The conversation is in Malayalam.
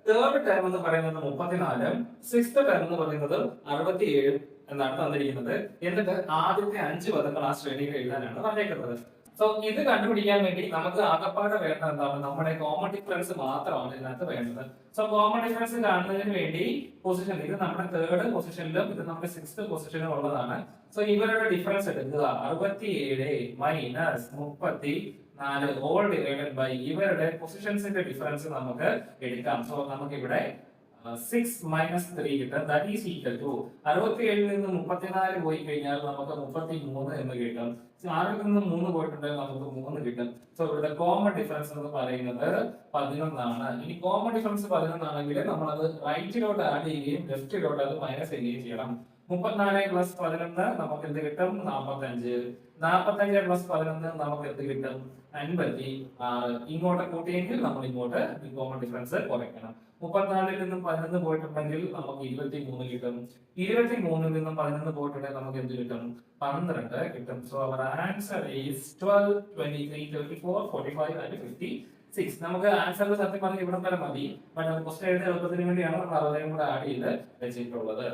തേർഡ് ടേം എന്ന് പറയുന്നത് 34, സിക്സ്ത് ടേം എന്ന് പറയുന്നത് 67 എന്നാണ് തന്നിരിക്കുന്നത്. എന്നിട്ട് ആദ്യത്തെ 5 പദങ്ങൾ ആ ശ്രേണിയിൽ എഴുതാനാണ് പറഞ്ഞേക്കുന്നത്. സോ ഇത് കണ്ടുപിടിക്കാൻ വേണ്ടി നമുക്ക് ആകപ്പാടെ വേണ്ടത് എന്താണ്? നമ്മുടെ കോമൺ ഡിഫറൻസ് മാത്രമാണ് ഇതിനകത്ത് വേണ്ടത്. സോ കോമൺ ഡിഫറൻസ് കാണുന്നതിന് വേണ്ടി പൊസിഷൻ, ഇത് നമ്മുടെ തേർഡ് പൊസിഷനിലും ഇത് നമ്മുടെ സിക്സ്ത് പൊസിഷനിലും ഉള്ളതാണ്. സോ ഇവരുടെ ഡിഫറൻസ് എടുക്കുക. 67 മൈനസ് 34 ഓൾ ഡിവൈഡഡ് ബൈ ഇവരുടെ പൊസിഷൻസിന്റെ ഡിഫറൻസ് നമുക്ക് എടുക്കാം. സോ നമുക്ക് ഇവിടെ 6 minus 3 കിട്ടും. That is equal to 67 നിന്ന് 34 പോയി കഴിഞ്ഞാൽ നമുക്ക് 33 എന്ന് കിട്ടും. 6 നിന്ന് 3 പോയിട്ടുണ്ടെങ്കിൽ നമുക്ക് 3 കിട്ടും. സോ ഇവിടെ കോമൺ ഡിഫറൻസ് എന്ന് പറയുന്നത് 11 ആണ്. ഇനി കോമൺ ഡിഫറൻസ് 11 ആണെങ്കിൽ നമ്മൾ അത് റൈറ്റിലോട്ട് ആഡ് ചെയ്യുകയും ലെഫ്റ്റിലോട്ട് അത് മൈനസ് ചെയ്യുകയും ചെയ്യണം. 34 പ്ലസ് 11 നമുക്ക് എന്ത് കിട്ടും? 45. 45 പ്ലസ് 11 നമുക്ക് എന്ത് കിട്ടും? 56. ഇങ്ങോട്ട് കൂട്ടിയെങ്കിൽ നമ്മൾ ഇങ്ങോട്ട് കോമൺ ഡിഫറൻസ് കുറയ്ക്കണം. 34 നിന്നും 11 പോയിട്ടുണ്ടെങ്കിൽ നമുക്ക് 23 കിട്ടും. 23 നിന്നും 11 പോയിട്ടുണ്ടെങ്കിൽ നമുക്ക് എന്ത് കിട്ടും? 12 കിട്ടും. സോ അവർ ആൻസർ ഈസ് 12, 23, 34, 45 and 56. നമുക്ക് ആൻസർ സത്യം പറഞ്ഞാൽ ഇവിടെ വരെ മതി. ബട്ട് ക്വസ്റ്റ്യൻ എഴുതാൻ എളുപ്പത്തിന് വേണ്ടിയാണ് നമ്മൾ അവിടെയും കൂടെ ആഡ് ചെയ്ത് വെച്ചിട്ടുള്ളത്.